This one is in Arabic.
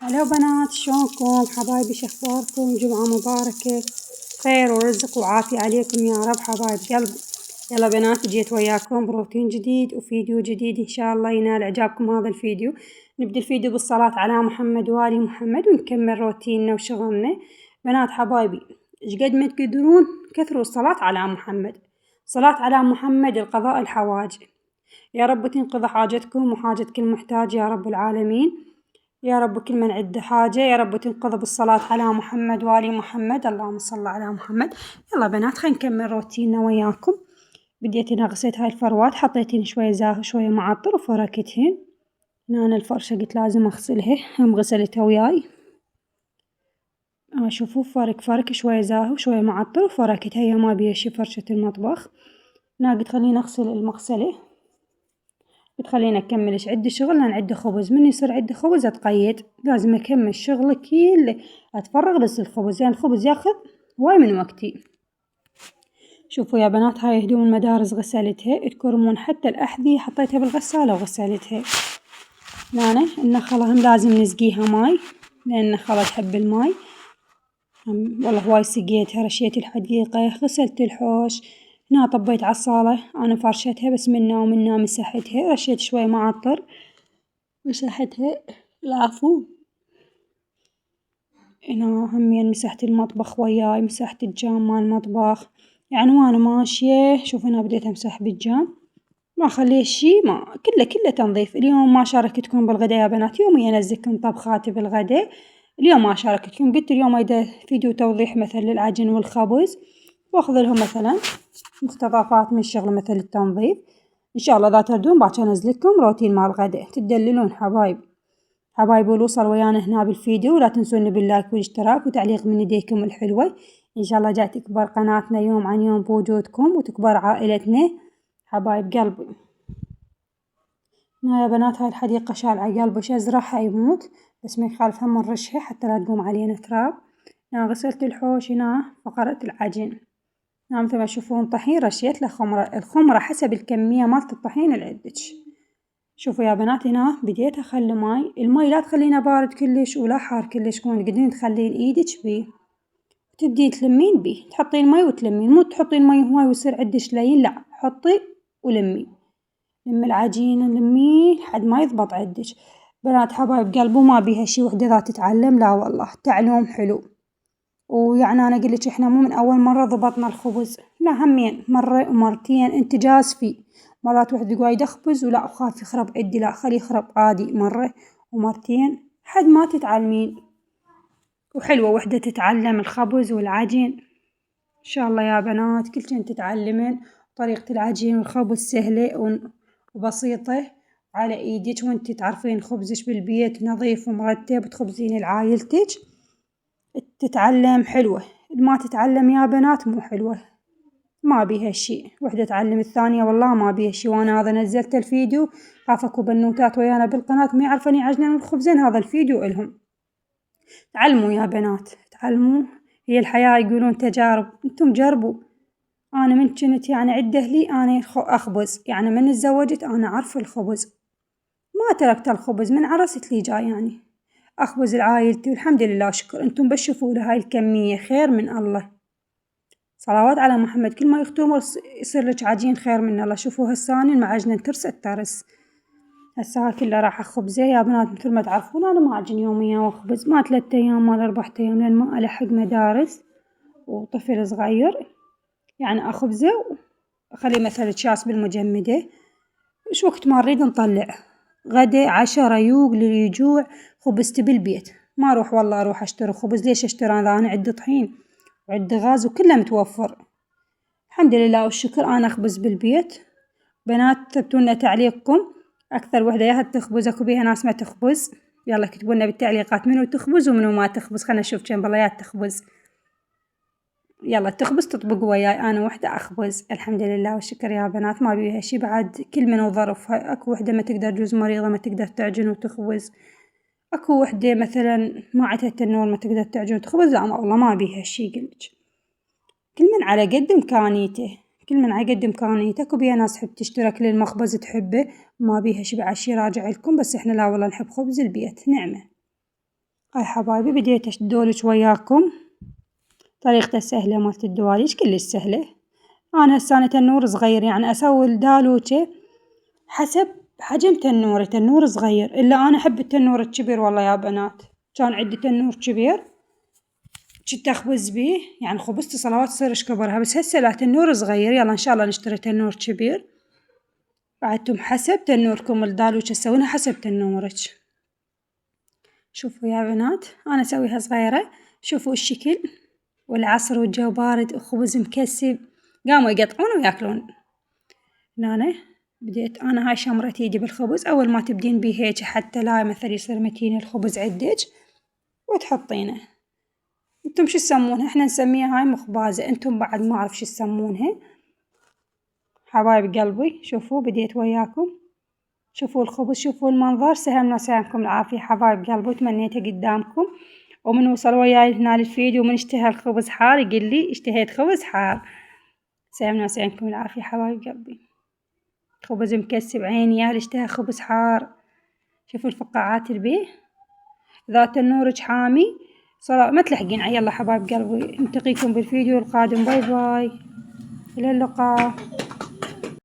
هلا بنات، شلونكم حبايبي؟ شخباركم؟ جمعة مباركة، خير ورزق وعافية عليكم يا رب حبايب قلبي. يلا بنات، جيت وياكم بروتين جديد وفيديو جديد ان شاء الله ينال اعجابكم هذا الفيديو. نبدأ الفيديو بالصلاة على محمد وآل محمد ونكمل روتيننا وشغلنا. بنات حبايبي، ايش قد ما تقدرون كثروا الصلاة على محمد. صلاة على محمد القضاء الحوائج، يا رب تنقضي حاجتكم وحاجة كل محتاج يا رب العالمين. يا رب كل من عنده حاجة يا رب تنقضى بالصلاة على محمد وآل محمد، اللهم صل على محمد. يلا بنات، خلينا نكمل روتيننا وياكم. بديت هنا غسلت هاي الفروات، حطيتهن شوية زاهي شوية معطر وفركتهن. هنا أنا الفرشة قلت لازم أغسلها، هم غسلتها وياي. شوفوا فرك شوية زاهي وشوية معطر وفركتها، هي ما بيها شي فرشة المطبخ. هنا قلت خليني أغسل المغسلة، بتخليني أكملش عندي شغل لأن عندي خبز. من يصير عندي خبز أتقيد، لازم أكمل شغلي كله، أتفرغ بس الخبز، يعني الخبز ياخذ هواي من وقتي. شوفوا يا بنات، هاي هدوم المدارس غسلتها، تكرمون حتى الأحذية حطيتها بالغسالة وغسلتها. هنا النخلة هم لازم نسقيها ماي لأن النخلة تحب الماي. والله هواي سقيتها، رشيت الحديقة، غسلت الحوش. هنا طبيت عالصالة، أنا فرشتها بس منا ومنا مسحتها، رشيت شوي معطر مسحتها العفو. هنا همين مسحت المطبخ وياي، مسحت الجام مال المطبخ، يعني وانا ماشية. شوف هنا بديت امسح بالجام، ما خليه شي، ما كله تنظيف. اليوم ما شاركتكم بالغداء يا بنات، يومي انزلكم طبخاتي بالغداء. اليوم ما شاركتكم، قلت اليوم اذا فيديو توضيح مثل للعجن والخبز، واخذ لهم مثلا مقتطفات من الشغل مثل التنظيف. ان شاء الله اذا تردون باكر انزلكم روتين مال الغداء، تدللون حبايب. حبايبي والوصل ويانا هنا بالفيديو، ولا تنسون باللايك والاشتراك وتعليق من يديكم الحلوة. ان شاء الله جاي تكبر قناتنا يوم عن يوم بوجودكم وتكبر عائلتنا حبايب قلبي. هنا يا بنات هاي الحديقة شالعة قلبي، ازرعها يموت بس ما يخالف هم نرشها حتى لا تقوم علينا تراب. هنا غسلت الحوش، هنا فقرة العجين. هنا مثل ما تشوفون طحين، رشيت له خمرة، الخمرة حسب الكمية مالت الطحين اللي عندك. شوفوا يا بنات، هنا بديت أخلي ماي، الماي لا تخلينه بارد كلش ولا حار كلش، كون تقدرين تخلين إيدك بيه تبدين تلمين بيه، تحطين ماي وتلمين، مو تحطين ماي هواي ويصير عندش لين، لا حطي ولمي. لمي العجين لميه لحد ما يضبط عندك. بنات حبايب قلبي، ما بيها شي وحدة إذا تتعلم، لا والله تعلم حلو. ويعني أنا أقولك إحنا مو من أول مرة ضبطنا الخبز، لا همين مرة ومرتين أنت جاز فيه. مرات واحد يقول وايد أخبز ولا أخاف يخرب عندي، لا خليه يخرب عادي مرة ومرتين حد ما تتعلمين. وحلوة وحدة تتعلم الخبز والعجين. إن شاء الله يا بنات كل شي تتعلمين. طريقة العجين والخبز سهلة وبسيطة على إيدك، وانت تعرفين خبزك بالبيت نظيف ومرتب وتخبزين لعائلتك. تتعلم حلوة، ما تتعلم يا بنات مو حلوة، ما بيها شي. وحدة تعلم الثانية والله ما بيها شي. وانا هذا نزلت الفيديو، خاف اكو بنوتات ويانا بالقناة ما يعرفن يعجنن الخبزين، هذا الفيديو إلهم. تعلموا يا بنات تعلموا، هي الحياة يقولون تجارب، انتم جربوا. انا من كنت يعني عند اهلي انا اخبز، يعني من تزوجت انا اعرف الخبز، ما تركت الخبز من عرست لي جاي يعني أخبز لعائلتي، والحمد لله شكر. أنتم بس شوفوا لهاي الكمية خير من الله، صلوات على محمد. كل ما يختمر يصير لك عجين خير من الله. شوفوا هالثاني المعجنة ترست ترس، هسه كله راح خبزة يا بنات. مثل ما تعرفون أنا ما أعجن يوميا وأخبز، ما 3 أيام ما 4 أيام، لأن ما ألحق مدارس وطفل صغير. يعني أخبزه أخليه مثلا شاس بالمجمدة، إيش وقت ما نريد نطلع غدا عشاء ريوق لليجوع خبزت بالبيت. ما أروح والله أروح أشتري خبز، ليش أشتري أنا عندي طحين وعندي غاز وكله متوفر الحمد لله والشكر. أنا أخبز بالبيت. بنات كتبتولنا تعليقكم، أكثر وحدة ياها تخبز، أكو بيها ناس ما تخبز. يلا كتبولنا بالتعليقات منو تخبز ومنو ما تخبز، خلنا نشوف كم بالله تخبز. يلا تخبز تطبق وياي، أنا وحدة أخبز الحمد لله والشكر يا بنات. ما بيها شي بعد، كل من وظرفها. أكو وحدة ما تقدر، جوز مريضة ما تقدر تعجن وتخبز. أكو وحدة مثلا ما عندها تنور ما تقدر تعجن وتخبز، لا والله ما بيها شي قلج. كل من على قد إمكانيته، كل من على قد إمكانيته. أكو بيها ناس تحب تشترك للمخبز تحبه، ما بيها شي بعد شي راجع لكم، بس إحنا لا والله نحب خبز البيت نعمة. هاي حبايبي بديت أدولج وياكم طريقته السهلة مالت الدواليج كلش سهلة. أنا هسه أنا تنور صغير يعني أسوي الدالوجة حسب حجم تنوري، تنور صغير إلا أنا أحب التنور الكبير والله يا بنات. كان عندي تنور كبير كنت أخبز بيه يعني خبزت صلوات تصيرش كبرها، بس هسه لا تنور صغير. يلا إن شاء الله نشتري تنور كبير. بعدتم حسب تنوركم الدالوجة تسوينها حسب تنورك. شوفوا يا بنات أنا أسويها صغيرة، شوفوا الشكل والعصر والجو بارد وخبز مكسب قاموا يقطعون وياكلون. هنا بديت أنا هاي شمرت ايدي بالخبز. أول ما تبدين بيه هيك حتى لا مثل يصير متين الخبز عدك وتحطينه. انتم شو تسمونها؟ احنا نسميها هاي مخبازة، انتم بعد ما أعرف شو تسمونها. حبايب قلبي شوفوا بديت وياكم، شوفوا الخبز شوفوا المنظر. سهلنا وسهلكم العافية حبايب قلبي وتمنيته قدامكم. ومن وصل وياي هنا الفيديو ومن اشتهى الخبز حار يقول لي اشتهيت خبز حار. سلامنا وسلامكم العافية حبايب قلبي. خبز مكسب عيني يا اللي اشتهى خبز حار. شوفوا الفقاعات البيه ذات النورج حامي صراحة ما تلحقين. يلا حبايب قلبي نلتقيكم بالفيديو القادم. باي باي إلى اللقاء.